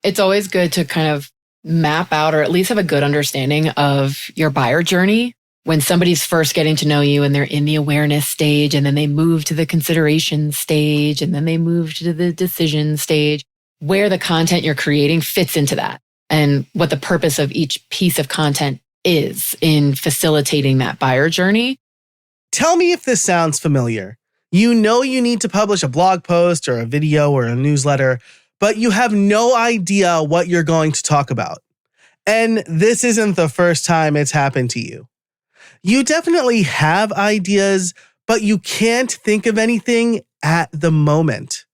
It's always good to kind of map out or at least have a good understanding of your buyer journey. When somebody's first getting to know you and they're in the awareness stage, and then they move to the consideration stage, and then they move to the decision stage, where the content you're creating fits into that and what the purpose of each piece of content is in facilitating that buyer journey. Tell me if this sounds familiar. You know you need to publish a blog post or a video or a newsletter, but you have no idea what you're going to talk about. And this isn't the first time it's happened to you. You definitely have ideas, but you can't think of anything at the moment.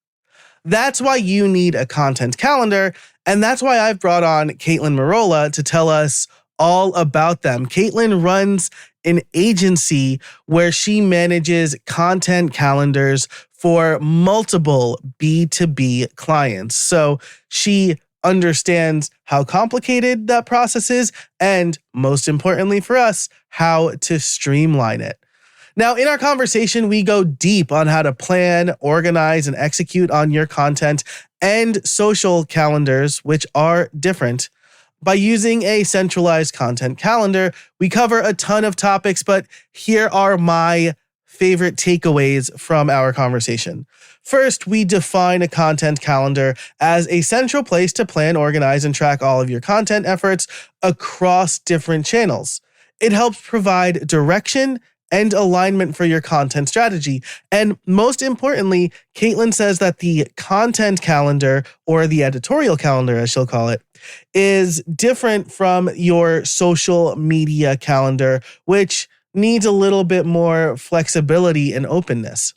That's why you need a content calendar, and that's why I've brought on Kaitlyn Merola to tell us all about them. Kaitlyn runs an agency where she manages content calendars for multiple B2B clients. So she understands how complicated that process is, and most importantly for us, how to streamline it. Now, in our conversation, we go deep on how to plan, organize, and execute on your content and social calendars, which are different. By using a centralized content calendar, we cover a ton of topics, but here are my favorite takeaways from our conversation. First, we define a content calendar as a central place to plan, organize, and track all of your content efforts across different channels. It helps provide direction and alignment for your content strategy. And most importantly, Kaitlyn says that the content calendar, or the editorial calendar as she'll call it, is different from your social media calendar, which needs a little bit more flexibility and openness.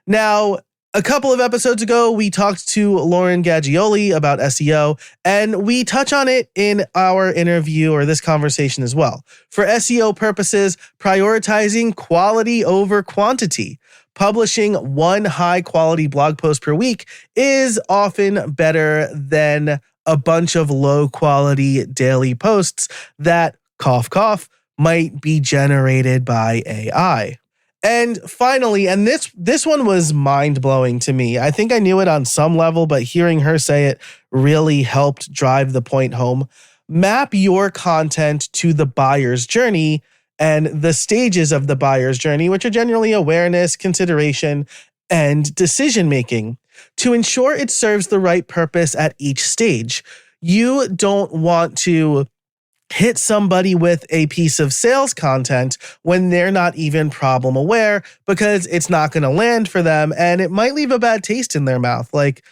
Now, a couple of episodes ago, we talked to Lauren Gaggioli about SEO, and we touch on it in our interview or this conversation as well. For SEO purposes, prioritizing quality over quantity. Publishing one high-quality blog post per week is often better than a bunch of low-quality daily posts that, cough, cough, might be generated by AI. And finally, and this one was mind-blowing to me. I think I knew it on some level, but hearing her say it really helped drive the point home. Map your content to the buyer's journey and the stages of the buyer's journey, which are generally awareness, consideration, and decision-making, to ensure it serves the right purpose at each stage. You don't want to hit somebody with a piece of sales content when they're not even problem aware, because it's not going to land for them and it might leave a bad taste in their mouth. Like,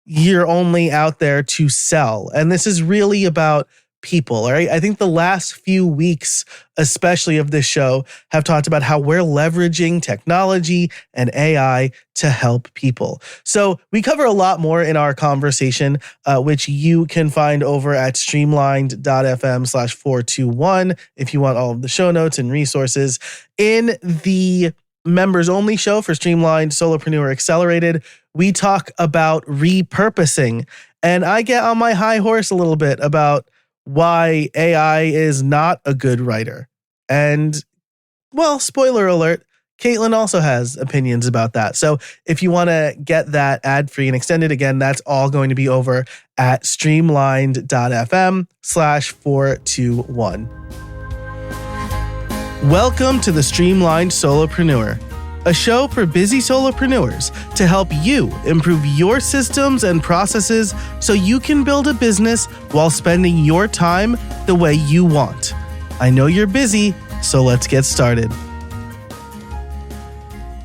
you're only out there to sell. And this is really about people, right? I think the last few weeks, especially of this show, have talked about how we're leveraging technology and AI to help people. So we cover a lot more in our conversation, which you can find over at streamlined.fm/421 if you want all of the show notes and resources. In the members only show for Streamlined Solopreneur Accelerated, we talk about repurposing. And I get on my high horse a little bit about why AI is not a good writer. And, well, spoiler alert, Kaitlyn also has opinions about that. So if you want to get that ad-free and extended, again, that's all going to be over at streamlined.fm/421. Welcome to the Streamlined Solopreneur, a show for busy solopreneurs to help you improve your systems and processes so you can build a business while spending your time the way you want. I know you're busy, so let's get started.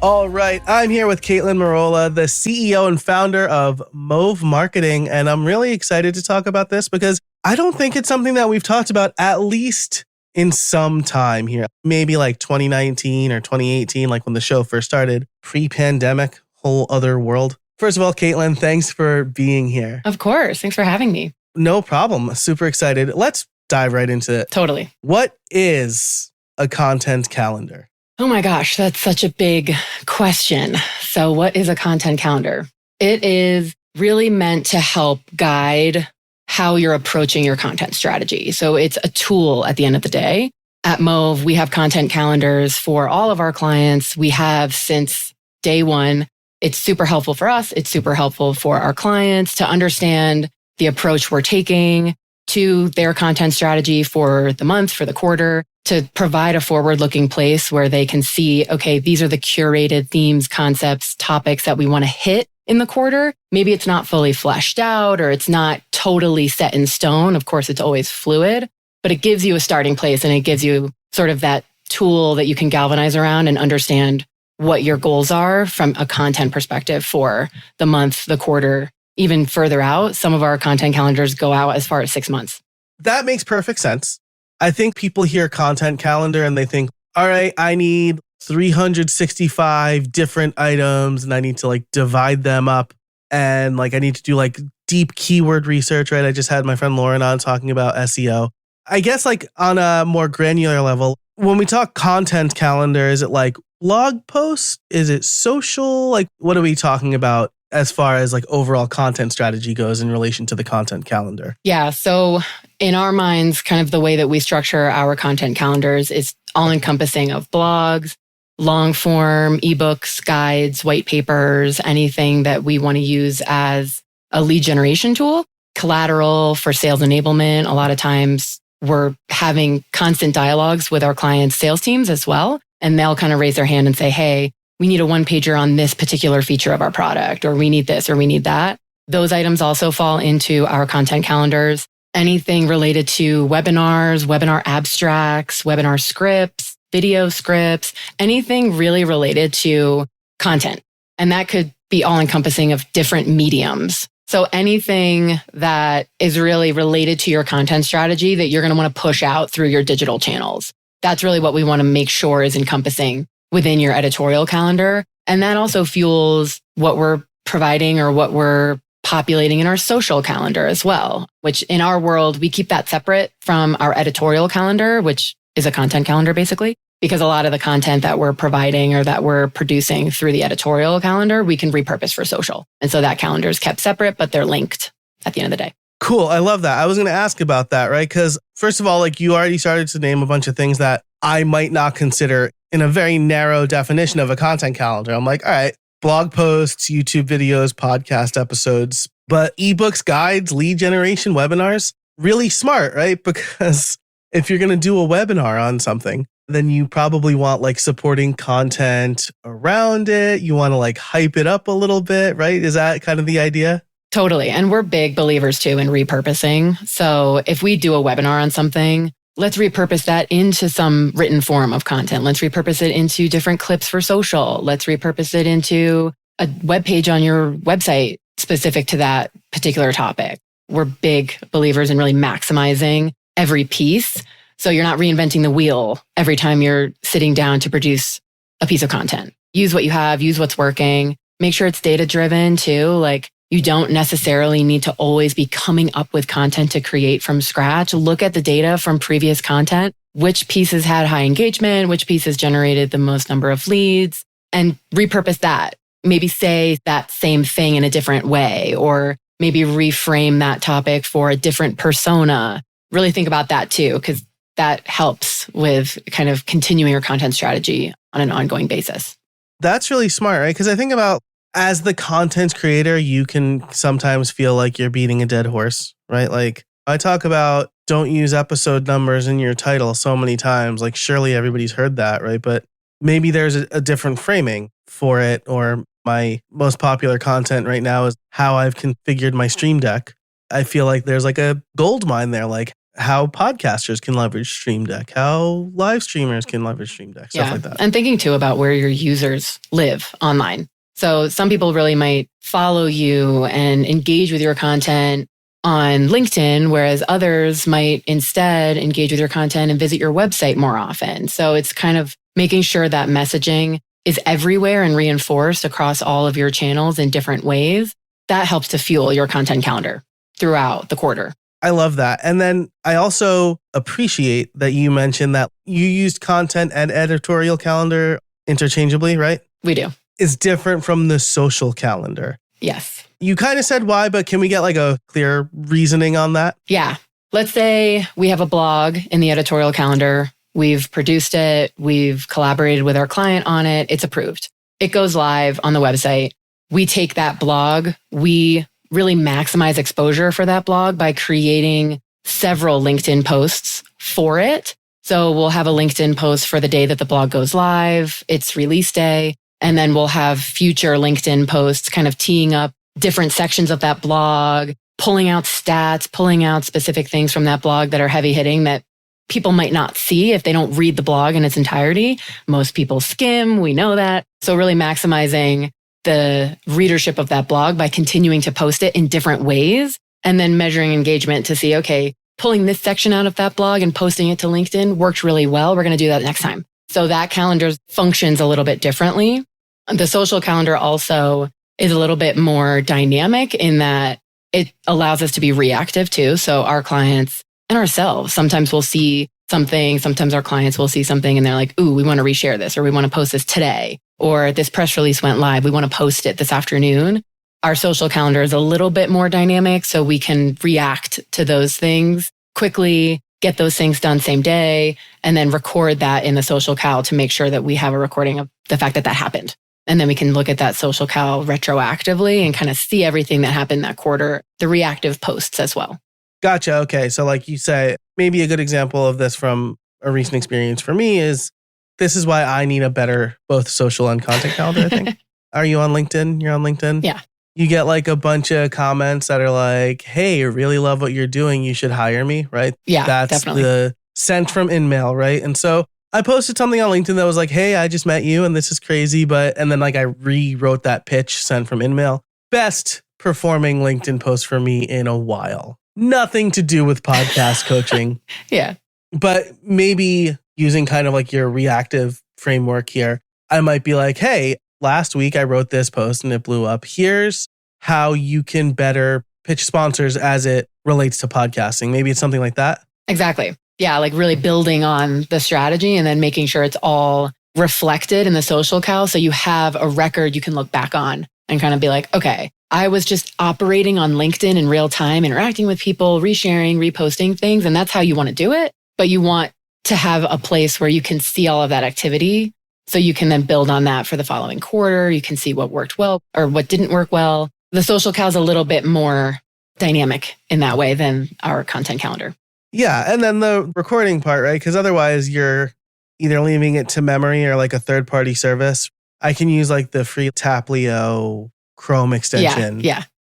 All right, I'm here with Kaitlyn Merola, the CEO and founder of Mauve Marketing, and I'm really excited to talk about this because I don't think it's something that we've talked about, at least in some time here, maybe like 2019 or 2018, like when the show first started, pre-pandemic, whole other world. First of all, Kaitlyn, thanks for being here. Of course. Thanks for having me. No problem. Super excited. Let's dive right into it. Totally. What is a content calendar? Oh my gosh, that's such a big question. So what is a content calendar? It is really meant to help guide how you're approaching your content strategy. So it's a tool at the end of the day. At Mauve, we have content calendars for all of our clients. We have since day one. It's super helpful for us. It's super helpful for our clients to understand the approach we're taking to their content strategy for the month, for the quarter, to provide a forward-looking place where they can see, okay, these are the curated themes, concepts, topics that we want to hit in the quarter. Maybe it's not fully fleshed out or it's not totally set in stone. Of course, it's always fluid, but it gives you a starting place and it gives you sort of that tool that you can galvanize around and understand what your goals are from a content perspective for the month, the quarter, even further out. Some of our content calendars go out as far as 6 months. That makes perfect sense. I think people hear content calendar and they think, all right, I need 365 different items and I need to like divide them up and like I need to do like deep keyword research, right? I just had my friend Lauren on talking about SEO. I guess like on a more granular level, when we talk content calendar, is it like blog posts? Is it social? Like what are we talking about as far as like overall content strategy goes in relation to the content calendar? Yeah. So in our minds, kind of the way that we structure our content calendars is all encompassing of blogs, long form, ebooks, guides, white papers, anything that we want to use as a lead generation tool, collateral for sales enablement. A lot of times we're having constant dialogues with our clients' sales teams as well. And they'll kind of raise their hand and say, hey, we need a one pager on this particular feature of our product, or we need this, or we need that. Those items also fall into our content calendars. Anything related to webinars, webinar abstracts, webinar scripts, video scripts, anything really related to content. And that could be all encompassing of different mediums. So anything that is really related to your content strategy that you're going to want to push out through your digital channels. That's really what we want to make sure is encompassing within your editorial calendar. And that also fuels what we're providing or what we're populating in our social calendar as well, which in our world, we keep that separate from our editorial calendar, which is a content calendar basically, because a lot of the content that we're providing or that we're producing through the editorial calendar, we can repurpose for social. And so that calendar is kept separate, but they're linked at the end of the day. Cool. I love that. I was going to ask about that, right? Because first of all, like you already started to name a bunch of things that I might not consider in a very narrow definition of a content calendar. I'm like, all right, blog posts, YouTube videos, podcast episodes, but ebooks, guides, lead generation, webinars, really smart, right? Because if you're going to do a webinar on something, then you probably want like supporting content around it. You want to like hype it up a little bit, right? Is that kind of the idea? Totally. And we're big believers too in repurposing. So if we do a webinar on something, let's repurpose that into some written form of content. Let's repurpose it into different clips for social. Let's repurpose it into a web page on your website specific to that particular topic. We're big believers in really maximizing every piece. So you're not reinventing the wheel every time you're sitting down to produce a piece of content. Use what you have, use what's working. Make sure it's data driven too. Like you don't necessarily need to always be coming up with content to create from scratch. Look at the data from previous content, which pieces had high engagement, which pieces generated the most number of leads, and repurpose that. Maybe say that same thing in a different way, or maybe reframe that topic for a different persona. Really think about that too, because that helps with kind of continuing your content strategy on an ongoing basis. That's really smart, right? Because I think about as the content creator, you can sometimes feel like you're beating a dead horse, right? Like I talk about don't use episode numbers in your title so many times. Like surely everybody's heard that, right? But maybe there's a different framing for it. Or my most popular content right now is how I've configured my Stream Deck. I feel like there's like a gold mine there, like how podcasters can leverage Stream Deck, how live streamers can leverage Stream Deck, stuff like that. And thinking too about where your users live online. So some people really might follow you and engage with your content on LinkedIn, whereas others might instead engage with your content and visit your website more often. So it's kind of making sure that messaging is everywhere and reinforced across all of your channels in different ways. That helps to fuel your content calendar throughout the quarter. I love that. And then I also appreciate that you mentioned that you used content and editorial calendar interchangeably, right? We do. Is different from the social calendar. Yes. You kind of said why, but can we get like a clear reasoning on that? Yeah. Let's say we have a blog in the editorial calendar. We've produced it. We've collaborated with our client on it. It's approved. It goes live on the website. We take that blog. We really maximize exposure for that blog by creating several LinkedIn posts for it. So we'll have a LinkedIn post for the day that the blog goes live, its release day, and then we'll have future LinkedIn posts kind of teeing up different sections of that blog, pulling out stats, pulling out specific things from that blog that are heavy hitting that people might not see if they don't read the blog in its entirety. Most people skim, we know that. So really maximizing the readership of that blog by continuing to post it in different ways and then measuring engagement to see, okay, pulling this section out of that blog and posting it to LinkedIn worked really well. We're going to do that next time. So that calendar functions a little bit differently. The social calendar also is a little bit more dynamic in that it allows us to be reactive too. So our clients and ourselves, sometimes we'll see something, sometimes our clients will see something and they're like, ooh, we want to reshare this, or we want to post this today, or this press release went live, we want to post it this afternoon. Our social calendar is a little bit more dynamic, so we can react to those things quickly, get those things done same day, and then record that in the social cal to make sure that we have a recording of the fact that that happened. And then we can look at that social cal retroactively and kind of see everything that happened that quarter, the reactive posts as well. Gotcha. Okay. So like you say, maybe a good example of this from a recent experience for me is this is why I need a better both social and content calendar, I think. Are you on LinkedIn? You're on LinkedIn? Yeah. You get like a bunch of comments that are like, hey, really love what you're doing. You should hire me, right? Yeah, That's definitely. the sent from InMail, right? And so I posted something on LinkedIn that was like, hey, I just met you and this is crazy. And then like I rewrote that pitch sent from InMail. Best performing LinkedIn post for me in a while. Nothing to do with podcast coaching. Yeah. But maybe using kind of like your reactive framework here, I might be like, hey, last week I wrote this post and it blew up. Here's how you can better pitch sponsors as it relates to podcasting. Maybe it's something like that. Exactly. Yeah. Like really building on the strategy and then making sure it's all reflected in the social cal. So you have a record you can look back on and kind of be like, okay, I was just operating on LinkedIn in real time, interacting with people, resharing, reposting things. And that's how you want to do it. But you want to have a place where you can see all of that activity. So you can then build on that for the following quarter. You can see what worked well or what didn't work well. The social cal is a little bit more dynamic in that way than our content calendar. Yeah. And then the recording part, right? Because otherwise you're either leaving it to memory or like a third-party service. I can use like the free Taplio Chrome extension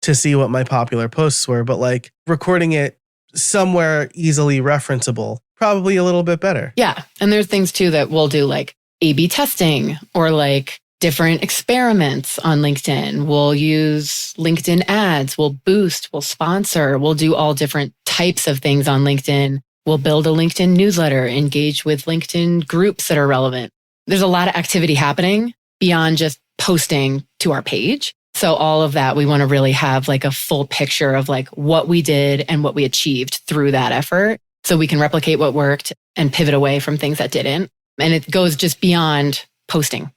to see what my popular posts were. But like recording it somewhere easily referenceable, probably a little bit better. Yeah. And there's things too that we'll do like A/B testing or like different experiments on LinkedIn. We'll use LinkedIn ads, we'll boost, we'll sponsor, we'll do all different types of things on LinkedIn. We'll build a LinkedIn newsletter, engage with LinkedIn groups that are relevant. There's a lot of activity happening beyond just posting to our page. So all of that, we want to really have like a full picture of like what we did and what we achieved through that effort. So we can replicate what worked and pivot away from things that didn't. And it goes just beyond posting.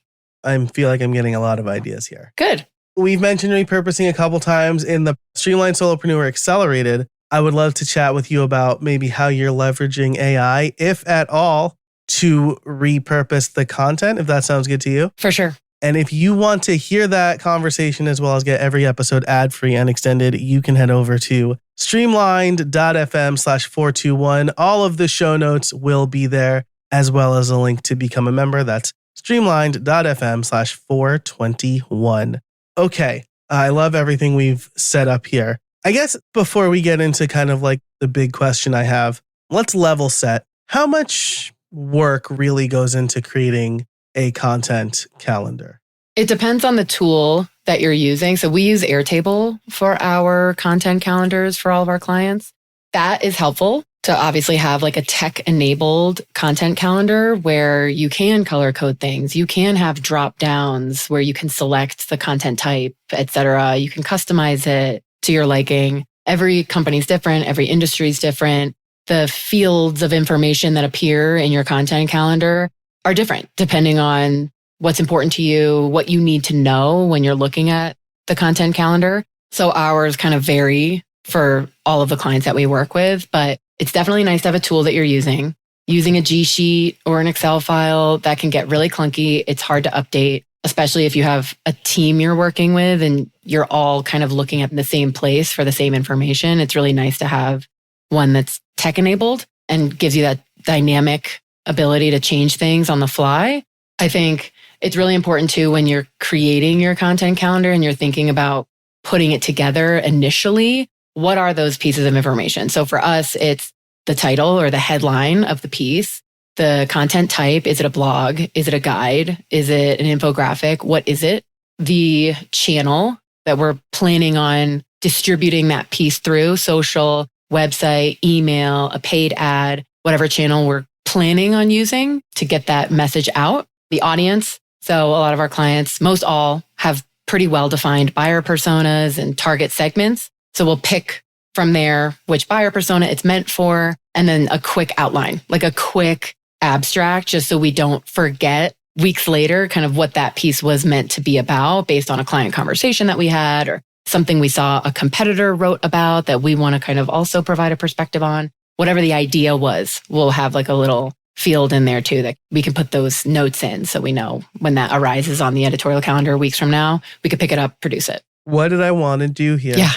I feel like I'm getting a lot of ideas here. Good. We've mentioned repurposing a couple times in the Streamlined Solopreneur Accelerated. I would love to chat with you about maybe how you're leveraging AI, if at all, to repurpose the content, if that sounds good to you. For sure. And if you want to hear that conversation as well as get every episode ad-free and extended, you can head over to streamlined.fm/421. All of the show notes will be there, as well as a link to become a member. That's streamlined.fm/421. Okay, I love everything we've set up here. I guess before we get into kind of like the big question I have, let's level set. How much work really goes into creating a content calendar? It depends on the tool that you're using. So we use Airtable for our content calendars for all of our clients. That is helpful to obviously have like a tech-enabled content calendar where you can color code things. You can have drop downs where you can select the content type, etc. You can customize it to your liking. Every company's different. Every industry is different. The fields of information that appear in your content calendar are different depending on what's important to you, what you need to know when you're looking at the content calendar. So ours kind of vary for all of the clients that we work with, but it's definitely nice to have a tool that you're using. Using a G Sheet or an Excel file, that can get really clunky. It's hard to update. especially if you have a team you're working with and you're all kind of looking at the same place for the same information. It's really nice to have one that's tech enabled and gives you that dynamic ability to change things on the fly. I think it's really important too when you're creating your content calendar and you're thinking about putting it together initially. What are those pieces of information? So for us, it's the title or the headline of the piece, the content type. Is it a blog? Is it a guide? Is it an infographic? What is it? The channel that we're planning on distributing that piece through, social, website, email, a paid ad, whatever channel we're planning on using to get that message out. The audience. So a lot of our clients, most all, have pretty well-defined buyer personas and target segments. So we'll pick from there which buyer persona it's meant for, and then a quick outline, like a quick abstract, just so we don't forget weeks later kind of what that piece was meant to be about based on a client conversation that we had or something we saw a competitor wrote about that we want to kind of also provide a perspective on. Whatever the idea was, we'll have like a little field in there too that we can put those notes in so we know when that arises on the editorial calendar weeks from now, we could pick it up, produce it. What did I want to do here? Yeah.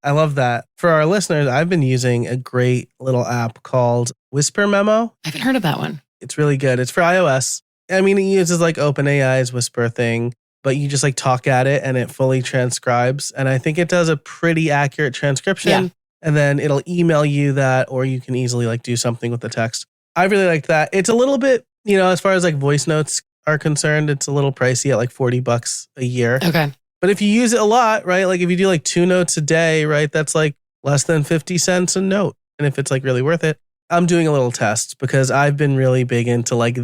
I love that. For our listeners, I've been using a great little app called Whisper Memo. I haven't heard of that one. It's really good. It's for iOS. I mean, it uses like OpenAI's Whisper thing, but you just like talk at it and it fully transcribes. And I think it does a pretty accurate transcription. Yeah. And then it'll email you that, or you can easily like do something with the text. I really like that. It's a little bit, as far as like voice notes are concerned, it's a little pricey at like $40 a year. Okay. But if you use it a lot, right? Like if you do like 2 notes a day, right? That's like less than 50 cents a note. And if it's like really worth it, I'm doing a little test because I've been really big into like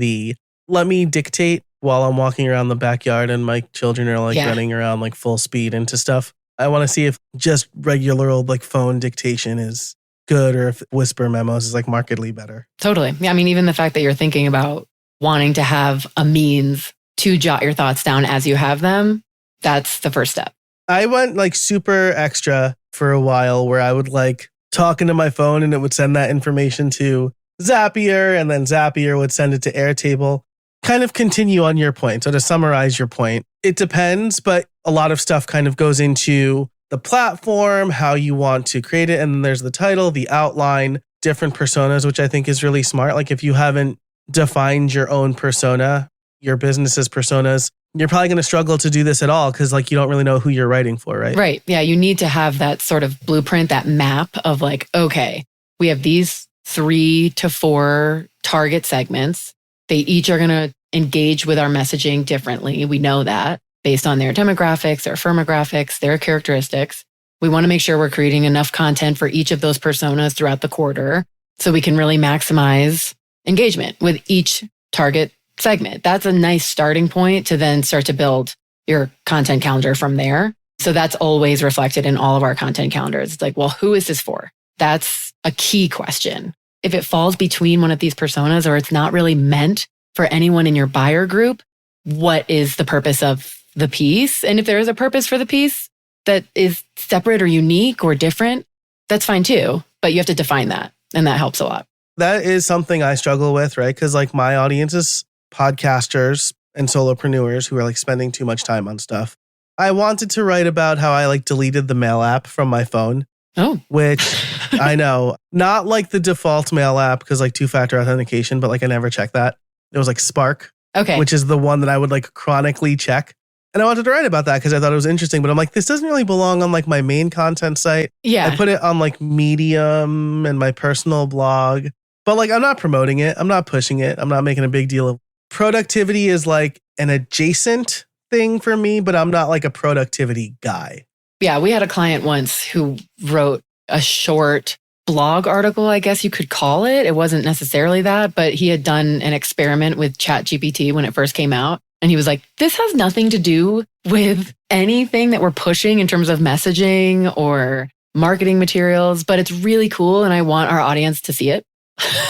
let me dictate while I'm walking around the backyard and my children are like running around like full speed into stuff. I want to see if just regular old like phone dictation is good or if Whisper Memos is like markedly better. Totally. Yeah, I mean, even the fact that you're thinking about wanting to have a means to jot your thoughts down as you have them, that's the first step. I went like super extra for a while where I would like talk into my phone and it would send that information to Zapier and then Zapier would send it to Airtable. Kind of continue on your point. So to summarize your point, it depends, but a lot of stuff kind of goes into the platform, how you want to create it. And then there's the title, the outline, different personas, which I think is really smart. Like if you haven't defined your own persona, your business's personas, you're probably going to struggle to do this at all because like you don't really know who you're writing for, right? Right. Yeah. You need to have that sort of blueprint, that map of like, okay, we have these 3 to 4 target segments. They each are going to engage with our messaging differently. We know that based on their demographics, their firmographics, their characteristics. We want to make sure we're creating enough content for each of those personas throughout the quarter so we can really maximize engagement with each target segment. That's a nice starting point to then start to build your content calendar from there. So that's always reflected in all of our content calendars. It's like, well, who is this for? That's a key question. If it falls between one of these personas or it's not really meant for anyone in your buyer group, what is the purpose of the piece? And if there is a purpose for the piece that is separate or unique or different, that's fine too. But you have to define that. And that helps a lot. That is something I struggle with, right? Because like my audience is podcasters and solopreneurs who are like spending too much time on stuff. I wanted to write about how I like deleted the mail app from my phone. Oh. Which I know, not like the default mail app because like 2-factor authentication, but like I never checked that. It was like Spark, which is the one that I would like chronically check. And I wanted to write about that because I thought it was interesting, but I'm like, this doesn't really belong on like my main content site. Yeah. I put it on like Medium and my personal blog, but like I'm not promoting it. I'm not pushing it. I'm not making a big deal of productivity is like an adjacent thing for me, but I'm not like a productivity guy. Yeah, we had a client once who wrote a short blog article, I guess you could call it. It wasn't necessarily that, but he had done an experiment with ChatGPT when it first came out. And he was like, this has nothing to do with anything that we're pushing in terms of messaging or marketing materials, but it's really cool. And I want our audience to see it.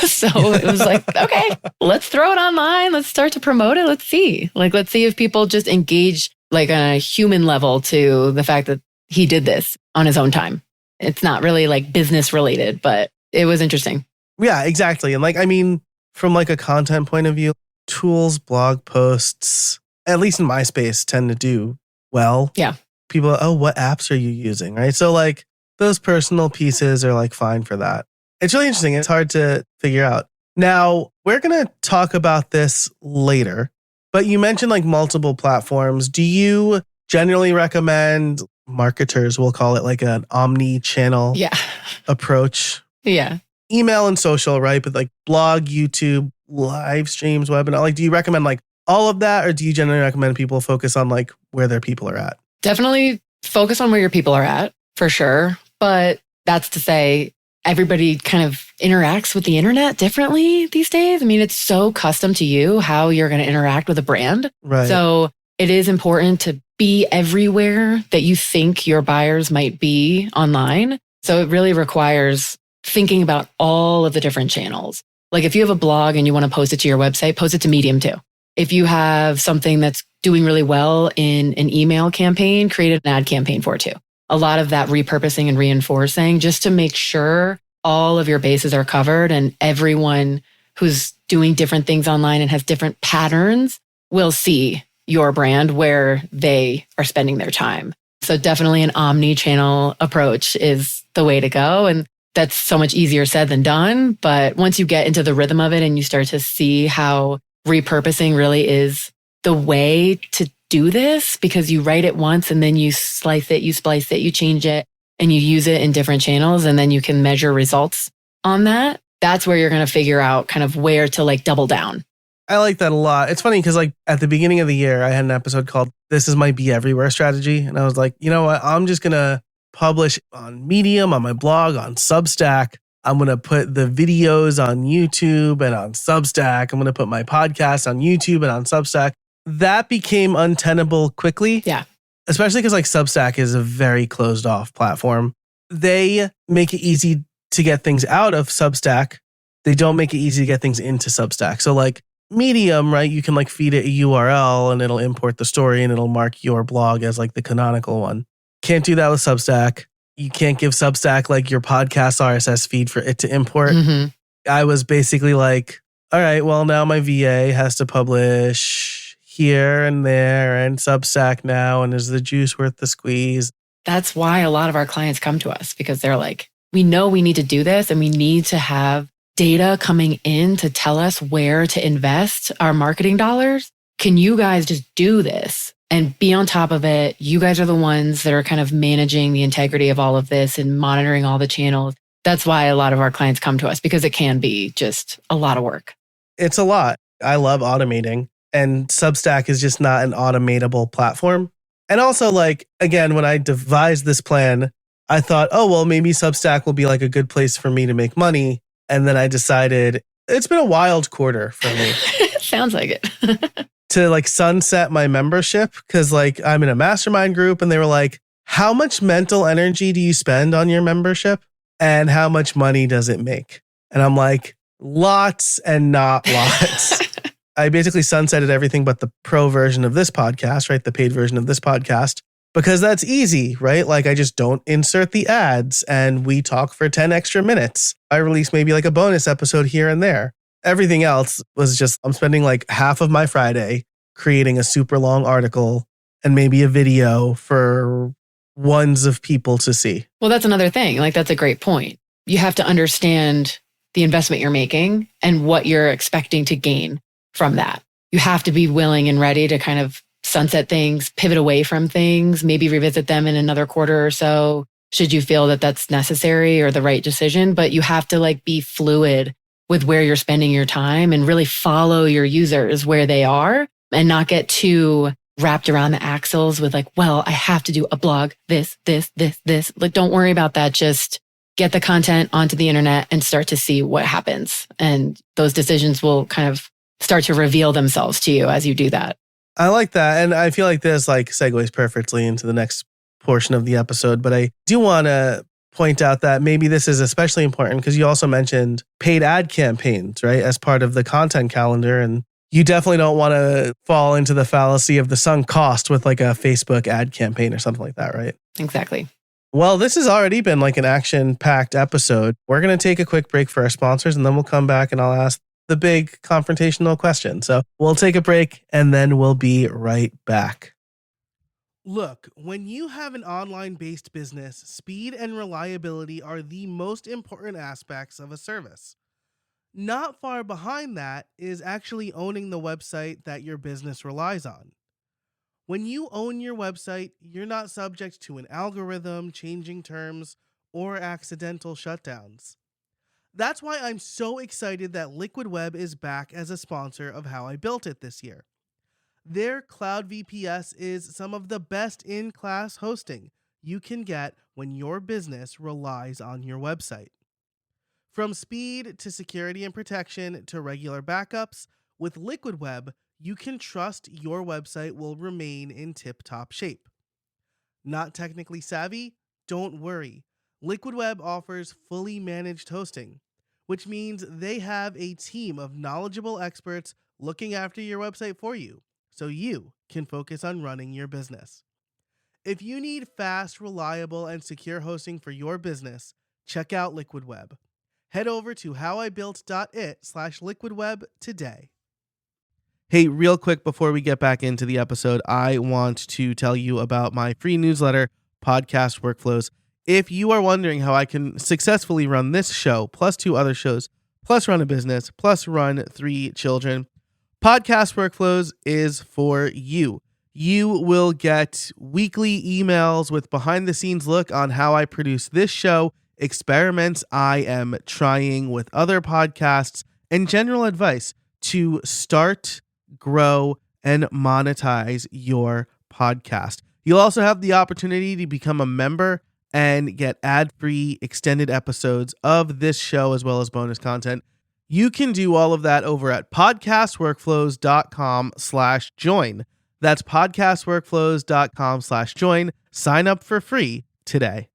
So it was like, okay, let's throw it online. Let's start to promote it. Let's see if people just engage like on a human level to the fact that he did this on his own time. It's not really like business related, but it was interesting. Yeah, exactly. And like, I mean, from like a content point of view, tools, blog posts, at least in my space, tend to do well. Yeah. People, oh, what apps are you using? Right. So like those personal pieces are like fine for that. It's really interesting. It's hard to figure out. Now, we're going to talk about this later, but you mentioned like multiple platforms. Do you generally recommend, marketers will call it like an omni-channel approach? Yeah. Email and social, right? But like blog, YouTube, live streams, webinar. Like, do you recommend like all of that, or do you generally recommend people focus on like where their people are at? Definitely focus on where your people are at, for sure. But that's to say, everybody kind of interacts with the internet differently these days. I mean, it's so custom to you how you're going to interact with a brand. Right. So it is important to be everywhere that you think your buyers might be online. So it really requires thinking about all of the different channels. Like if you have a blog and you want to post it to your website, post it to Medium too. If you have something that's doing really well in an email campaign, create an ad campaign for it too. A lot of that repurposing and reinforcing just to make sure all of your bases are covered and everyone who's doing different things online and has different patterns will see your brand where they are spending their time. So definitely an omni-channel approach is the way to go. And that's so much easier said than done. But once you get into the rhythm of it and you start to see how repurposing really is the way to do this, because you write it once and then you slice it, you splice it, you change it, and you use it in different channels, and then you can measure results on that. That's where you're going to figure out kind of where to like double down. I like that a lot. It's funny because like at the beginning of the year, I had an episode called This Is My Be Everywhere Strategy. And I was like, you know what? I'm just going to publish on Medium, on my blog, on Substack. I'm going to put the videos on YouTube and on Substack. I'm going to put my podcast on YouTube and on Substack. That became untenable quickly. Yeah. Especially because like Substack is a very closed off platform. They make it easy to get things out of Substack. They don't make it easy to get things into Substack. So like Medium, right? You can like feed it a URL and it'll import the story and it'll mark your blog as like the canonical one. Can't do that with Substack. You can't give Substack like your podcast RSS feed for it to import. Mm-hmm. I was basically like, all right, well now my VA has to publish here and there and Substack now, and is the juice worth the squeeze? That's why a lot of our clients come to us, because they're like, we know we need to do this and we need to have data coming in to tell us where to invest our marketing dollars. Can you guys just do this and be on top of it? You guys are the ones that are kind of managing the integrity of all of this and monitoring all the channels. That's why a lot of our clients come to us, because it can be just a lot of work. It's a lot. I love automating. And Substack is just not an automatable platform. And also, like, again, when I devised this plan, I thought, oh, well, maybe Substack will be like a good place for me to make money. And then I decided it's been a wild quarter for me. Sounds like it. To like sunset my membership, because like I'm in a mastermind group and they were like, how much mental energy do you spend on your membership? And how much money does it make? And I'm like, lots and not lots. I basically sunsetted everything but the pro version of this podcast, right? The paid version of this podcast, because that's easy, right? Like I just don't insert the ads and we talk for 10 extra minutes. I release maybe like a bonus episode here and there. Everything else was just, I'm spending like half of my Friday creating a super long article and maybe a video for ones of people to see. Well, that's another thing. Like that's a great point. You have to understand the investment you're making and what you're expecting to gain from that. You have to be willing and ready to kind of sunset things, pivot away from things, maybe revisit them in another quarter or so, should you feel that that's necessary or the right decision. But you have to like be fluid with where you're spending your time and really follow your users where they are and not get too wrapped around the axles with like, well, I have to do a blog, this. Like, don't worry about that. Just get the content onto the internet and start to see what happens. And those decisions will kind of start to reveal themselves to you as you do that. I like that. And I feel like this like segues perfectly into the next portion of the episode. But I do want to point out that maybe this is especially important because you also mentioned paid ad campaigns, right? As part of the content calendar. And you definitely don't want to fall into the fallacy of the sunk cost with like a Facebook ad campaign or something like that, right? Exactly. Well, this has already been like an action-packed episode. We're going to take a quick break for our sponsors and then we'll come back and I'll ask the big confrontational question. So we'll take a break and then we'll be right back. Look, when you have an online-based business, speed and reliability are the most important aspects of a service. Not far behind that is actually owning the website that your business relies on. When you own your website, you're not subject to an algorithm, changing terms, or accidental shutdowns. That's why I'm so excited that Liquid Web is back as a sponsor of How I Built It this year. Their Cloud VPS is some of the best in-class hosting you can get when your business relies on your website. From speed to security and protection to regular backups, with Liquid Web, you can trust your website will remain in tip-top shape. Not technically savvy? Don't worry. Liquid Web offers fully managed hosting, which means they have a team of knowledgeable experts looking after your website for you, so you can focus on running your business. If you need fast, reliable, and secure hosting for your business, check out Liquid Web. Head over to howibuilt.it/liquidweb today. Hey, real quick before we get back into the episode, I want to tell you about my free newsletter, Podcast Workflows. If you are wondering how I can successfully run this show, plus 2 other shows, plus run a business, plus run 3 children, Podcast Workflows is for you. You will get weekly emails with behind-the-scenes look on how I produce this show, experiments I am trying with other podcasts, and general advice to start, grow, and monetize your podcast. You'll also have the opportunity to become a member and get ad-free extended episodes of this show as well as bonus content. You can do all of that over at podcastworkflows.com/join. That's podcastworkflows.com/join. Sign up for free today.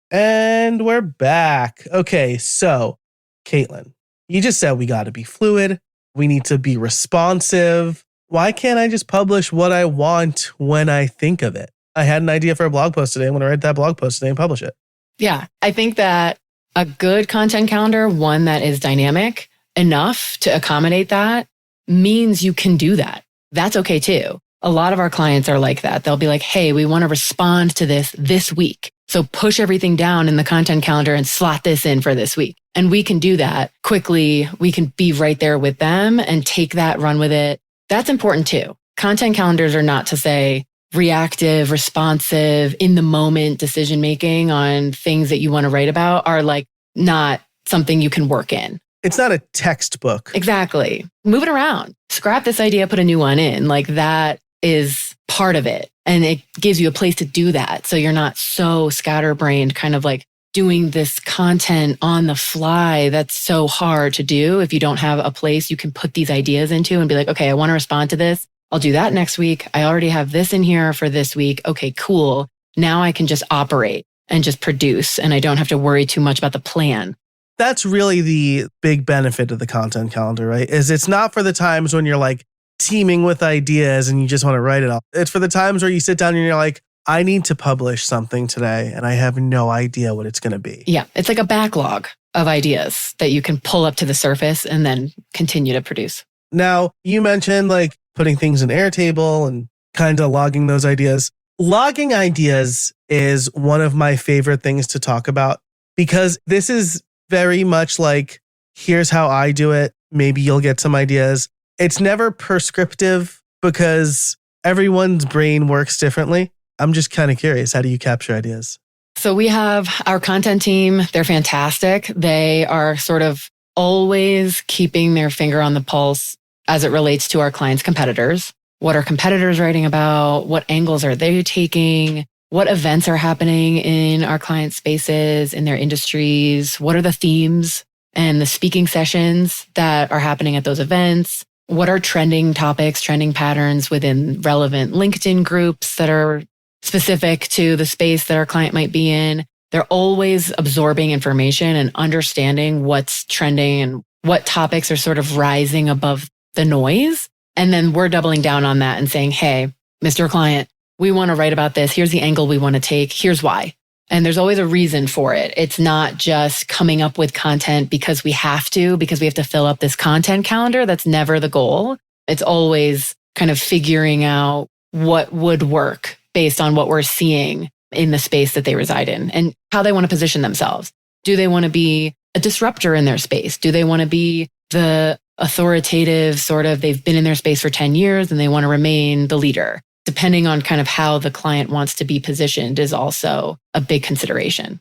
And we're back. Okay, so Kaitlyn, you just said we got to be fluid. We need to be responsive. Why can't I just publish what I want when I think of it? I had an idea for a blog post today. I'm going to write that blog post today and publish it. Yeah, I think that a good content calendar, one that is dynamic enough to accommodate that, means you can do that. That's okay too. A lot of our clients are like that. They'll be like, hey, we want to respond to this week. So push everything down in the content calendar and slot this in for this week. And we can do that quickly. We can be right there with them and take that, run with it. That's important too. Content calendars are not to say reactive, responsive, in the moment decision-making on things that you want to write about are like not something you can work in. It's not a textbook. Exactly. Move it around. Scrap this idea, put a new one in. Like that is part of it. And it gives you a place to do that. So you're not so scatterbrained, kind of like doing this content on the fly. That's so hard to do if you don't have a place you can put these ideas into and be like, okay, I want to respond to this. I'll do that next week. I already have this in here for this week. Okay, cool. Now I can just operate and just produce, and I don't have to worry too much about the plan. That's really the big benefit of the content calendar, right? Is it's not for the times when you're like teeming with ideas and you just want to write it all. It's for the times where you sit down and you're like, I need to publish something today and I have no idea what it's going to be. Yeah, it's like a backlog of ideas that you can pull up to the surface and then continue to produce. Now, you mentioned like putting things in Airtable and kind of logging those ideas. Logging ideas is one of my favorite things to talk about because this is very much like, here's how I do it. Maybe you'll get some ideas. It's never prescriptive because everyone's brain works differently. I'm just kind of curious. How do you capture ideas? So we have our content team. They're fantastic. They are sort of always keeping their finger on the pulse as it relates to our clients' competitors. What are competitors writing about? What angles are they taking? What events are happening in our client spaces, in their industries? What are the themes and the speaking sessions that are happening at those events? What are trending topics, trending patterns within relevant LinkedIn groups that are specific to the space that our client might be in? They're always absorbing information and understanding what's trending and what topics are sort of rising above the noise. And then we're doubling down on that and saying, hey, Mr. Client, we want to write about this. Here's the angle we want to take. Here's why. And there's always a reason for it. It's not just coming up with content because we have to fill up this content calendar. That's never the goal. It's always kind of figuring out what would work based on what we're seeing in the space that they reside in and how they want to position themselves. Do they want to be a disruptor in their space? Do they want to be the authoritative sort of, they've been in their space for 10 years and they want to remain the leader? Depending on kind of how the client wants to be positioned is also a big consideration.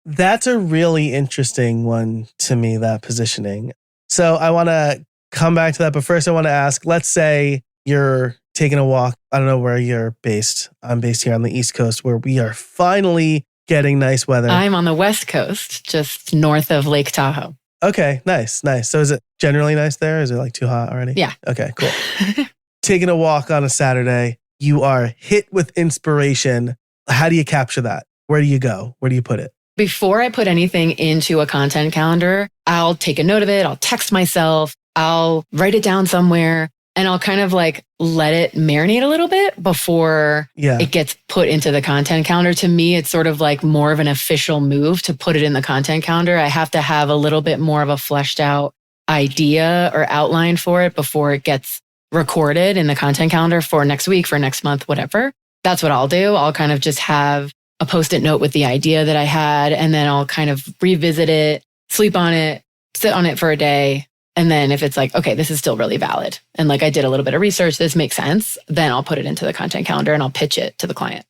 That's a really interesting one to me, that positioning. So I want to come back to that. But first I want to ask, let's say you're taking a walk. I don't know where you're based. I'm based here on the East Coast where we are finally getting nice weather. I'm on the West Coast, just north of Lake Tahoe. Okay, nice. So is it generally nice there? Is it like too hot already? Yeah. Okay, cool. Taking a walk on a Saturday. You are hit with inspiration. How do you capture that? Where do you go? Where do you put it? Before I put anything into a content calendar, I'll take a note of it. I'll text myself. I'll write it down somewhere and I'll kind of like let it marinate a little bit before it gets put into the content calendar. To me, it's sort of like more of an official move to put it in the content calendar. I have to have a little bit more of a fleshed out idea or outline for it before it gets recorded in the content calendar for next week, for next month, whatever. That's what I'll do. I'll kind of just have a post-it note with the idea that I had, and then I'll kind of revisit it, sleep on it, sit on it for a day. And then if it's like, okay, this is still really valid. And like I did a little bit of research, this makes sense. Then I'll put it into the content calendar and I'll pitch it to the client.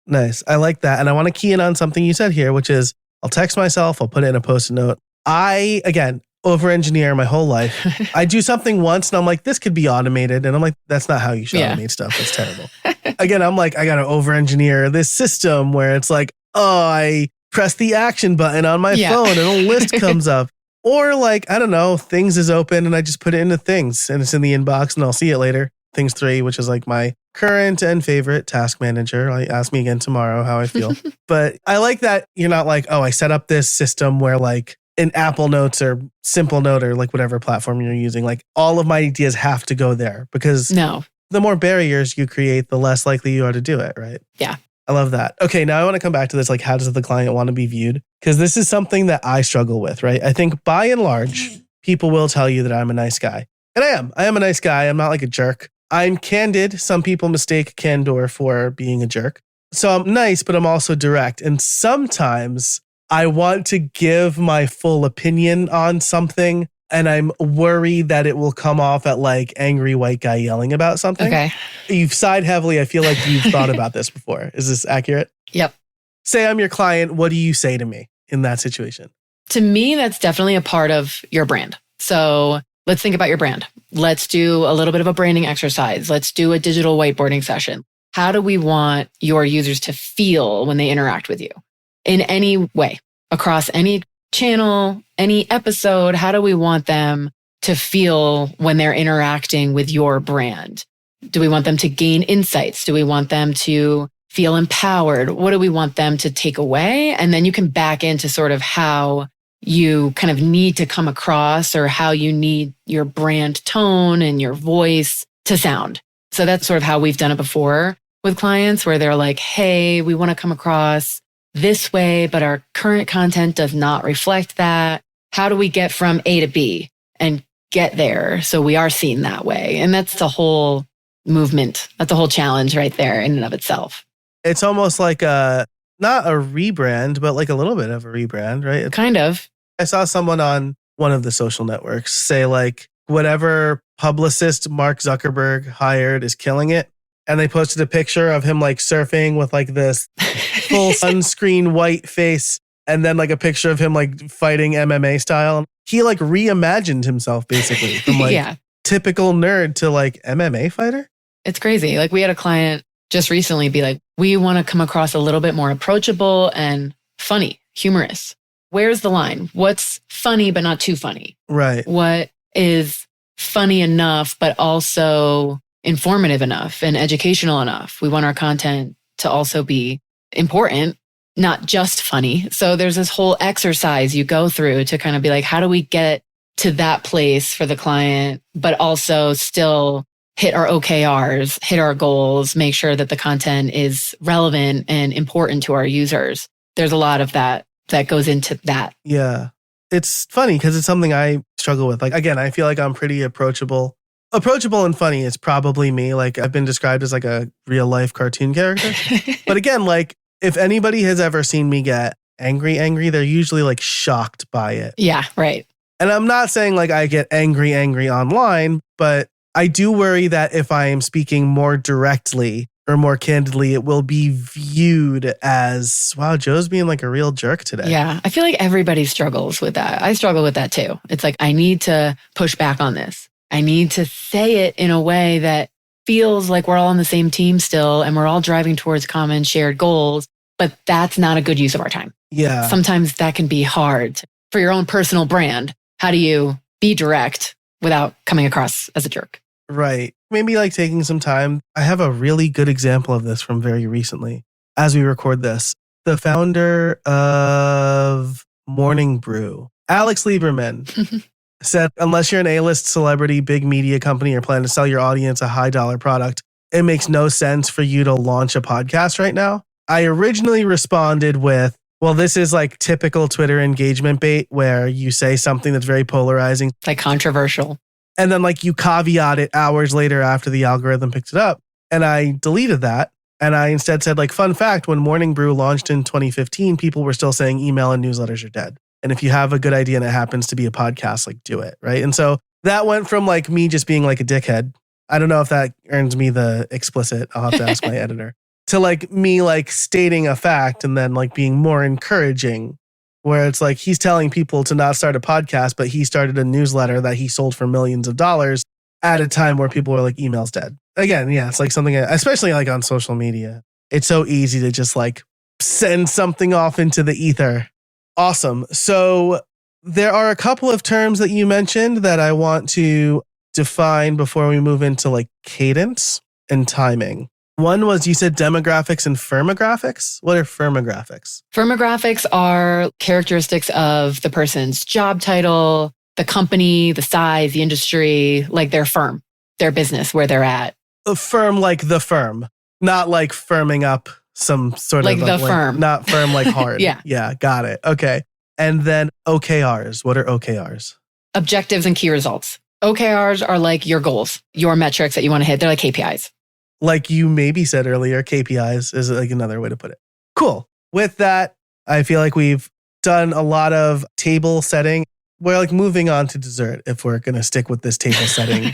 Nice. I like that. And I want to key in on something you said here, which is I'll text myself, I'll put it in a post-it note. I, again, over-engineer my whole life. I do something once and I'm like, this could be automated. And I'm like, that's not how you should automate stuff. That's terrible. Again, I'm like, I got to over-engineer this system where it's like, oh, I press the action button on my phone and a list comes up. Or like, I don't know, Things is open and I just put it into Things and it's in the inbox and I'll see it later. Things 3, which is like my current and favorite task manager. Ask me again tomorrow how I feel. But I like that you're not like, oh, I set up this system where like in Apple Notes or Simple Note or like whatever platform you're using, like all of my ideas have to go there because the more barriers you create, the less likely you are to do it, right? Yeah. I love that. Okay, now I want to come back to this, like how does the client want to be viewed? Because this is something that I struggle with, right? I think by and large, people will tell you that I'm a nice guy. And I am. I am a nice guy. I'm not like a jerk. I'm candid. Some people mistake candor for being a jerk. So I'm nice, but I'm also direct. And sometimes I want to give my full opinion on something and I'm worried that it will come off at like angry white guy yelling about something. Okay. You've sighed heavily. I feel like you've thought about this before. Is this accurate? Yep. Say I'm your client. What do you say to me in that situation? To me, that's definitely a part of your brand. So let's think about your brand. Let's do a little bit of a branding exercise. Let's do a digital whiteboarding session. How do we want your users to feel when they interact with you? In any way, across any channel, any episode, how do we want them to feel when they're interacting with your brand? Do we want them to gain insights? Do we want them to feel empowered? What do we want them to take away? And then you can back into sort of how you kind of need to come across or how you need your brand tone and your voice to sound. So that's sort of how we've done it before with clients where they're like, hey, we want to come across this way, but our current content does not reflect that. How do we get from A to B and get there so we are seen that way? And that's the whole movement. That's a whole challenge right there in and of itself. It's almost like not a rebrand, but like a little bit of a rebrand, right? Kind of. I saw someone on one of the social networks say like, whatever publicist Mark Zuckerberg hired is killing it. And they posted a picture of him like surfing with like this full sunscreen white face. And then like a picture of him like fighting MMA style. He like reimagined himself basically from like typical nerd to like MMA fighter. It's crazy. Like we had a client just recently be like, we want to come across a little bit more approachable and funny, humorous. Where's the line? What's funny, but not too funny? Right. What is funny enough, but also informative enough and educational enough? We want our content to also be important, not just funny. So there's this whole exercise you go through to kind of be like, how do we get to that place for the client, but also still hit our OKRs, hit our goals, make sure that the content is relevant and important to our users. there's a lot of that goes into that. Yeah. It's funny because it's something I struggle with. Like, again, I feel like I'm pretty approachable. Approachable and funny is probably me. Like, I've been described as like a real life cartoon character. But again, like, if anybody has ever seen me get angry, they're usually like shocked by it. Yeah, right. And I'm not saying like I get angry online, but I do worry that if I am speaking more directly or more candidly, it will be viewed as, wow, Joe's being like a real jerk today. Yeah, I feel like everybody struggles with that. I struggle with that too. It's like, I need to push back on this. I need to say it in a way that feels like we're all on the same team still and we're all driving towards common shared goals, but that's not a good use of our time. Yeah. Sometimes that can be hard for your own personal brand. How do you be direct without coming across as a jerk? Right. Maybe like taking some time. I have a really good example of this from very recently as we record this. The founder of Morning Brew, Alex Lieberman, said, unless you're an A-list celebrity, big media company, or plan to sell your audience a high dollar product, it makes no sense for you to launch a podcast right now. I originally responded with, well, this is like typical Twitter engagement bait where you say something that's very polarizing. Like controversial. And then like you caveat it hours later after the algorithm picks it up. And I deleted that. And I instead said, like, fun fact, when Morning Brew launched in 2015, people were still saying email and newsletters are dead. And if you have a good idea and it happens to be a podcast, like, do it, right? And so that went from like me just being like a dickhead. I don't know if that earns me the explicit. I'll have to ask my editor. To like me like stating a fact and then like being more encouraging, where it's like he's telling people to not start a podcast, but he started a newsletter that he sold for millions of dollars at a time where people were like, email's dead. Again, yeah, it's like something, especially like on social media. It's so easy to just like send something off into the ether. Awesome. So there are a couple of terms that you mentioned that I want to define before we move into like cadence and timing. One was, you said demographics and firmographics. What are firmographics? Firmographics are characteristics of the person's job title, the company, the size, the industry, like their firm, their business, where they're at. A firm like the firm, not like firming up some sort like of the firm, not firm like hard. Yeah. Yeah, got it. Okay. And then OKRs. What are OKRs? Objectives and key results. OKRs are like your goals, your metrics that you want to hit. They're like KPIs. Like you maybe said earlier, KPIs is like another way to put it. Cool. With that, I feel like we've done a lot of table setting. We're like moving on to dessert if we're going to stick with this table setting.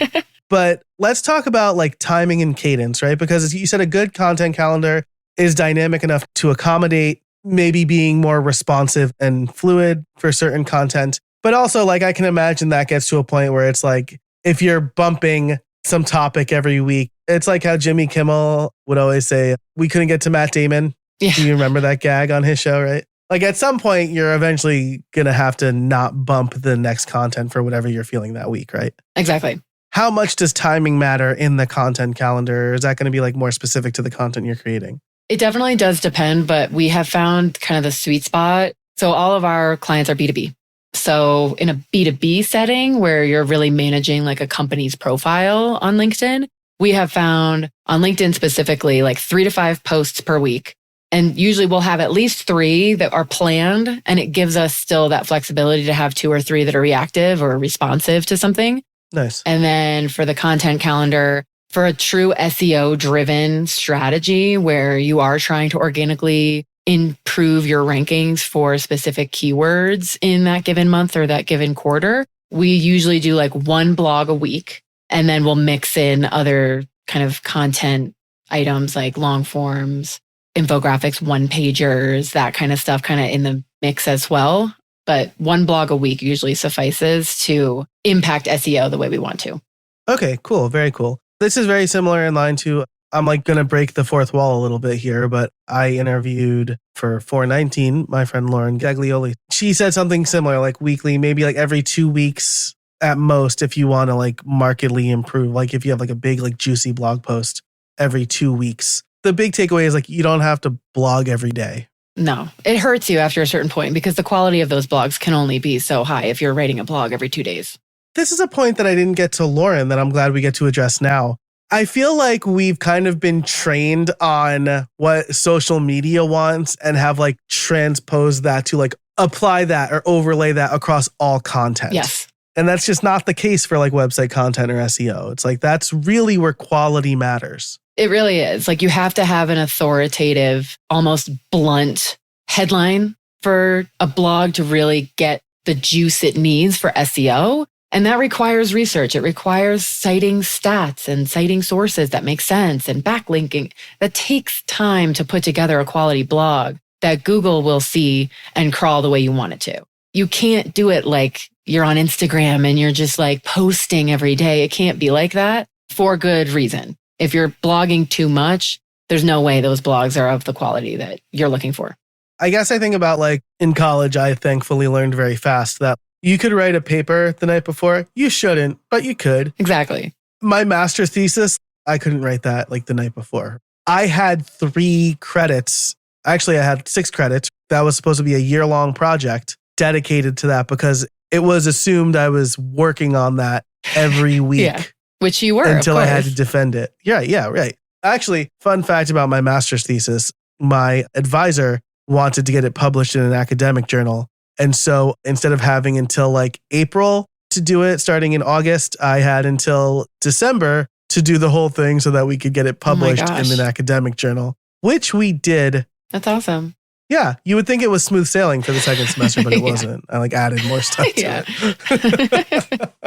But let's talk about like timing and cadence, right? Because as you said, a good content calendar is dynamic enough to accommodate maybe being more responsive and fluid for certain content. But also like I can imagine that gets to a point where it's like if you're bumping some topic every week, it's like how Jimmy Kimmel would always say, we couldn't get to Matt Damon. Yeah. Do you remember that gag on his show, right? Like at some point, you're eventually going to have to not bump the next content for whatever you're feeling that week, right? Exactly. How much does timing matter in the content calendar? Is that going to be like more specific to the content you're creating? It definitely does depend, but we have found kind of the sweet spot. So all of our clients are B2B. So in a B2B setting where you're really managing like a company's profile on LinkedIn, we have found on LinkedIn specifically like 3 to 5 posts per week. And usually we'll have at least 3 that are planned, and it gives us still that flexibility to have 2 or 3 that are reactive or responsive to something. Nice. And then for the content calendar, for a true SEO driven strategy where you are trying to organically improve your rankings for specific keywords in that given month or that given quarter, we usually do like 1 blog a week, and then we'll mix in other kind of content items like long forms, infographics, 1-pagers, that kind of stuff kind of in the mix as well. But 1 blog a week usually suffices to impact SEO the way we want to. Okay, cool. Very cool. This is very similar in line to, I'm like going to break the fourth wall a little bit here, but I interviewed for 419, my friend Lauren Gaglioli. She said something similar, like weekly, maybe like every 2 weeks at most, if you want to like markedly improve, like if you have like a big, like juicy blog post every 2 weeks. The big takeaway is like, you don't have to blog every day. No, it hurts you after a certain point because the quality of those blogs can only be so high if you're writing a blog every 2 days. This is a point that I didn't get to Lauren that I'm glad we get to address now. I feel like we've kind of been trained on what social media wants and have like transposed that to like apply that or overlay that across all content. Yes. And that's just not the case for like website content or SEO. It's like that's really where quality matters. It really is. Like you have to have an authoritative, almost blunt headline for a blog to really get the juice it needs for SEO. And that requires research. It requires citing stats and citing sources that make sense and backlinking. That takes time to put together a quality blog that Google will see and crawl the way you want it to. You can't do it like you're on Instagram and you're just like posting every day. It can't be like that for good reason. If you're blogging too much, there's no way those blogs are of the quality that you're looking for. I guess I think about like in college, I thankfully learned very fast that you could write a paper the night before. You shouldn't, but you could. Exactly. My master's thesis, I couldn't write that like the night before. I had 3 credits. Actually, I had 6 credits. That was supposed to be a year-long project dedicated to that because it was assumed I was working on that every week. Yeah, which you were, until of course. I had to defend it. Yeah, right. Actually, fun fact about my master's thesis, my advisor wanted to get it published in an academic journal. And so instead of having until like April to do it, starting in August, I had until December to do the whole thing so that we could get it published in an academic journal, which we did. That's awesome. Yeah, you would think it was smooth sailing for the second semester, but it wasn't. I like added more stuff to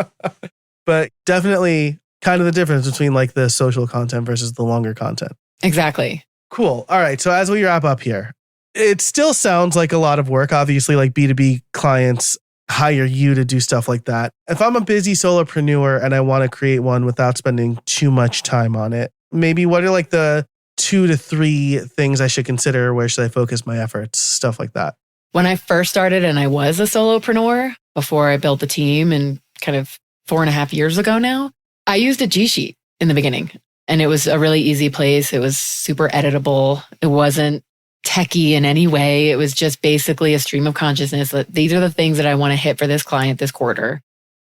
it. But definitely kind of the difference between like the social content versus the longer content. Exactly. Cool. All right. So as we wrap up here, it still sounds like a lot of work. Obviously, like B2B clients hire you to do stuff like that. If I'm a busy solopreneur and I want to create one without spending too much time on it, maybe what are like the 2 to 3 things I should consider? Where should I focus my efforts? Stuff like that. When I first started and I was a solopreneur before I built the team and kind of 4.5 years ago now, I used a G Sheet in the beginning and it was a really easy place. It was super editable. It wasn't techie in any way. It was just basically a stream of consciousness. These are the things that I want to hit for this client this quarter.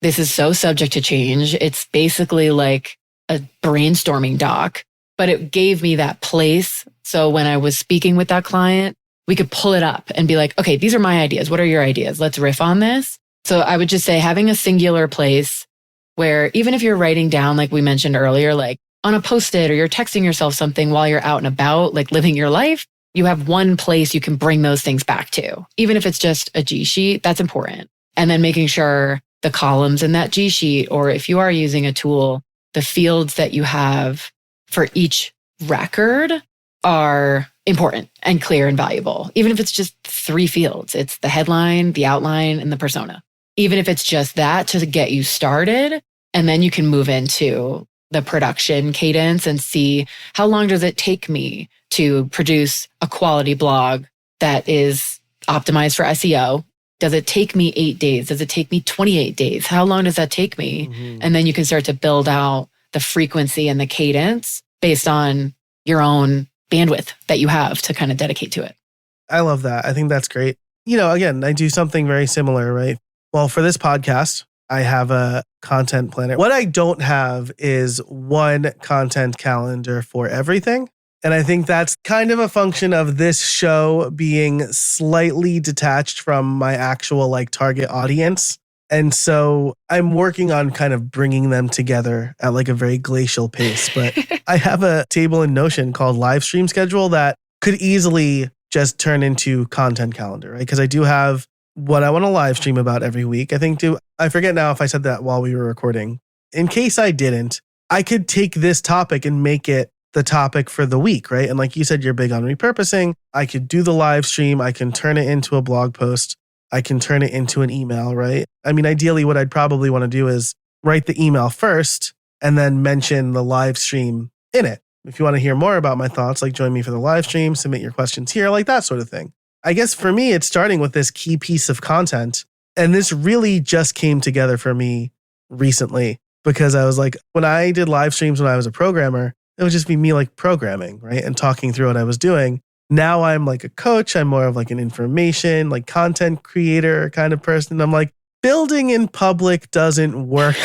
This is so subject to change. It's basically like a brainstorming doc, but it gave me that place. So when I was speaking with that client, we could pull it up and be like, okay, these are my ideas. What are your ideas? Let's riff on this. So I would just say having a singular place where even if you're writing down, like we mentioned earlier, like on a Post-it or you're texting yourself something while you're out and about, like living your life, you have one place you can bring those things back to. Even if it's just a G Sheet, that's important. And then making sure the columns in that G Sheet, or if you are using a tool, the fields that you have for each record are important and clear and valuable. Even if it's just 3 fields, it's the headline, the outline, and the persona. Even if it's just that to get you started, and then you can move into the production cadence and see how long does it take me to produce a quality blog that is optimized for SEO? Does it take me 8 days? Does it take me 28 days? How long does that take me? Mm-hmm. And then you can start to build out the frequency and the cadence based on your own bandwidth that you have to kind of dedicate to it. I love that. I think that's great. You know, again, I do something very similar, right? Well, for this podcast, I have a content planner. What I don't have is one content calendar for everything. And I think that's kind of a function of this show being slightly detached from my actual like target audience. And so I'm working on kind of bringing them together at like a very glacial pace. But I have a table in Notion called live stream schedule that could easily just turn into content calendar, right? Because I do have what I want to live stream about every week. I forget now if I said that while we were recording. In case I didn't, I could take this topic and make it the topic for the week, right? And like you said, you're big on repurposing. I could do the live stream. I can turn it into a blog post. I can turn it into an email, right? I mean, ideally, what I'd probably want to do is write the email first and then mention the live stream in it. If you want to hear more about my thoughts, like join me for the live stream, submit your questions here, like that sort of thing. I guess for me, it's starting with this key piece of content. And this really just came together for me recently because I was like, when I did live streams when I was a programmer, it would just be me like programming, right? And talking through what I was doing. Now I'm like a coach. I'm more of like an information, like content creator kind of person. I'm like, building in public doesn't work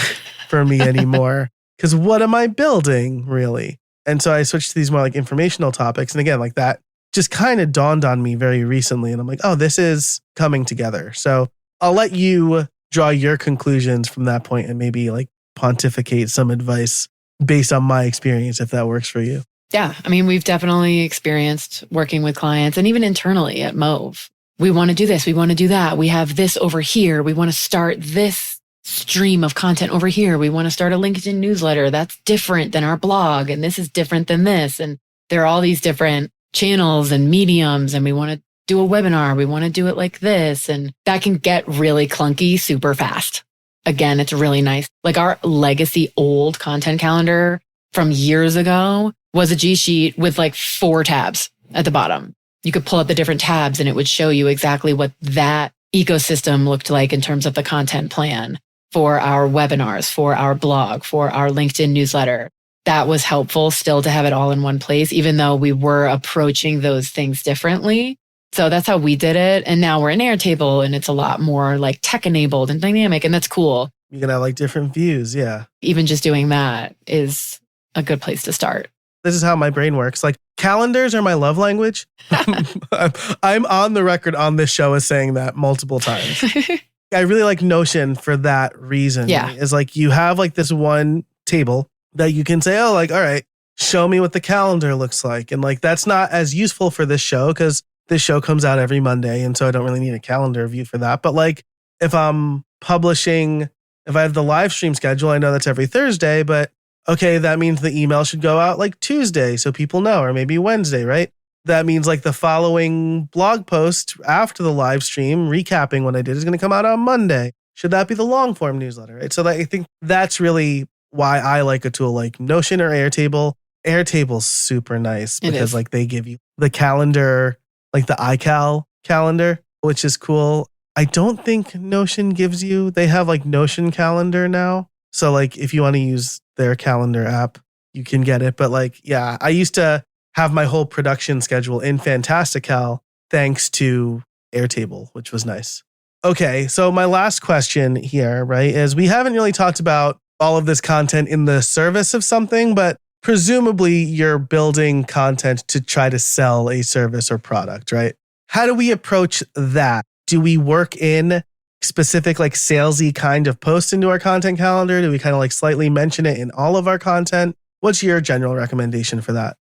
for me anymore. Because what am I building really? And so I switched to these more like informational topics. And again, like that just kind of dawned on me very recently. And I'm like, oh, this is coming together. So I'll let you draw your conclusions from that point and maybe like pontificate some advice based on my experience, if that works for you. Yeah. I mean, we've definitely experienced working with clients and even internally at Mauve. We want to do this. We want to do that. We have this over here. We want to start this stream of content over here. We want to start a LinkedIn newsletter. That's different than our blog. And this is different than this. And there are all these different channels and mediums. And we want to do a webinar. We want to do it like this. And that can get really clunky super fast. Again, it's really nice. Like our legacy old content calendar from years ago was a G sheet with like 4 tabs at the bottom. You could pull up the different tabs and it would show you exactly what that ecosystem looked like in terms of the content plan for our webinars, for our blog, for our LinkedIn newsletter. That was helpful still to have it all in one place, even though we were approaching those things differently. So that's how we did it. And now we're in Airtable and it's a lot more like tech enabled and dynamic. And that's cool. You can have like different views. Yeah. Even just doing that is a good place to start. This is how my brain works. Like calendars are my love language. I'm on the record on this show as saying that multiple times. I really like Notion for that reason. Yeah. Is like you have like this one table that you can say, oh, like, all right, show me what the calendar looks like. And like, that's not as useful for this show because this show comes out every Monday. And so I don't really need a calendar view for that. But like if I'm publishing, if I have the live stream schedule, I know that's every Thursday, but okay, that means the email should go out like Tuesday so people know, or maybe Wednesday, right? That means like the following blog post after the live stream recapping what I did is going to come out on Monday. Should that be the long form newsletter, right? So I think that's really why I like a tool like Notion or Airtable. Airtable's super nice because like they give you the calendar, like the iCal calendar, which is cool. I don't think Notion gives you, they have like Notion calendar now. So like if you want to use their calendar app, you can get it. But like, yeah, I used to have my whole production schedule in Fantastical thanks to Airtable, which was nice. Okay, so my last question here, right, is we haven't really talked about all of this content in the service of something, but presumably you're building content to try to sell a service or product, right? How do we approach that? Do we work in specific like salesy kind of posts into our content calendar? Do we kind of like slightly mention it in all of our content? What's your general recommendation for that?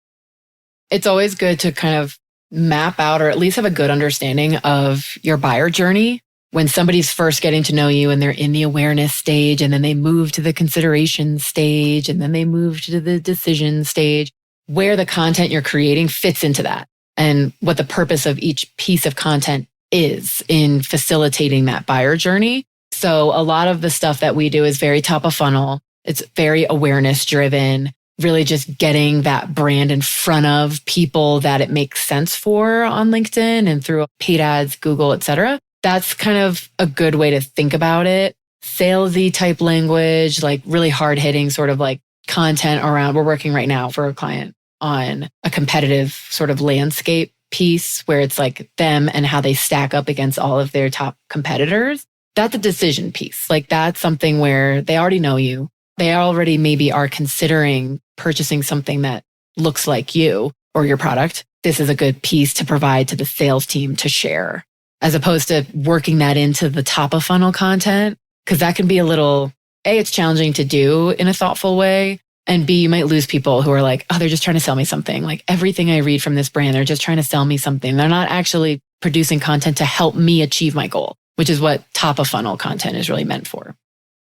It's always good to kind of map out or at least have a good understanding of your buyer journey. When somebody's first getting to know you and they're in the awareness stage and then they move to the consideration stage and then they move to the decision stage, where the content you're creating fits into that and what the purpose of each piece of content is in facilitating that buyer journey. So a lot of the stuff that we do is very top of funnel. It's very awareness driven, really just getting that brand in front of people that it makes sense for on LinkedIn and through paid ads, Google, etc. That's kind of a good way to think about it. Salesy type language, like really hard hitting sort of like content around, we're working right now for a client on a competitive sort of landscape piece where it's like them and how they stack up against all of their top competitors. That's a decision piece. Like that's something where they already know you. They already maybe are considering purchasing something that looks like you or your product. This is a good piece to provide to the sales team to share, as opposed to working that into the top of funnel content, because that can be a little, A, it's challenging to do in a thoughtful way. And B, you might lose people who are like, oh, they're just trying to sell me something. Like everything I read from this brand, they're just trying to sell me something. They're not actually producing content to help me achieve my goal, which is what top of funnel content is really meant for.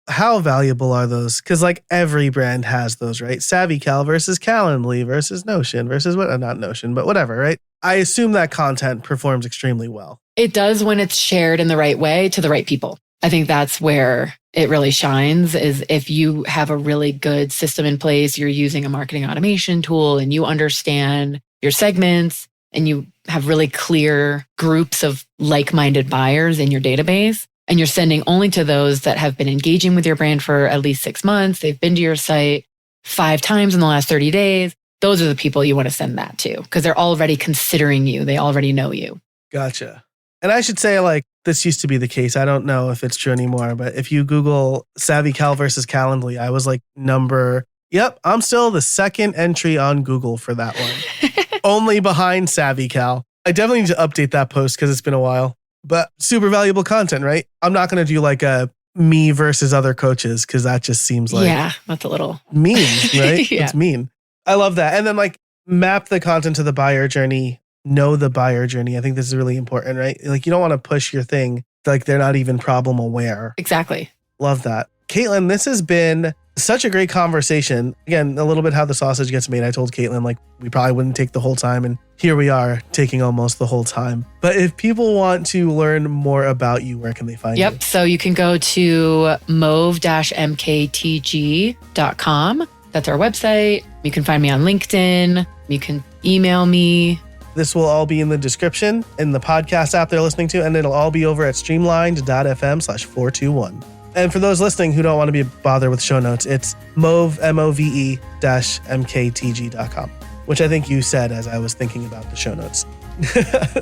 How valuable are those? Because like every brand has those, right? SavvyCal versus Calendly versus Notion versus what? Not Notion, but whatever, right? I assume that content performs extremely well. It does when it's shared in the right way to the right people. I think that's where it really shines, is if you have a really good system in place, you're using a marketing automation tool and you understand your segments and you have really clear groups of like-minded buyers in your database. And you're sending only to those that have been engaging with your brand for at least 6 months. They've been to your site 5 times in the last 30 days. Those are the people you want to send that to because they're already considering you. They already know you. Gotcha. And I should say, like, this used to be the case. I don't know if it's true anymore, but if you Google SavvyCal versus Calendly, I was like number Yep, I'm still the second entry on Google for that one. Only behind Savvy Cal. I definitely need to update that post because it's been a while. But super valuable content, right? I'm not going to do like a me versus other coaches because that just seems like that's a little mean, right? Yeah. It's mean. I love that. And then like map the content to the buyer journey, know the buyer journey. I think this is really important, right? Like you don't want to push your thing like they're not even problem aware. Exactly. Love that. Kaitlyn, this has been such a great conversation. Again, a little bit how the sausage gets made. I told Kaitlyn like we probably wouldn't take the whole time, and here we are taking almost the whole time. But if people want to learn more about you, where can they find you? Yep. So you can go to mauve-mktg.com. That's our website. You can find me on LinkedIn. You can email me. This will all be in the description in the podcast app they're listening to, and it'll all be over at streamlined.fm/421. And for those listening who don't want to be bothered with show notes, it's mauve-mktg.com, which I think you said as I was thinking about the show notes.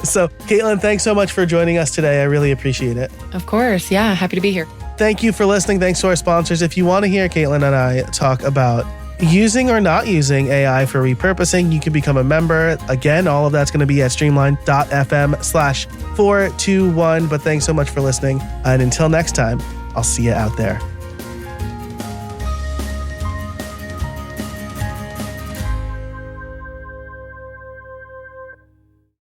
So, Kaitlyn, thanks so much for joining us today. I really appreciate it. Of course. Yeah. Happy to be here. Thank you for listening. Thanks to our sponsors. If you want to hear Kaitlyn and I talk about using or not using AI for repurposing, you can become a member. Again, all of that's going to be at streamlined.fm/421. But thanks so much for listening. And until next time, I'll see you out there.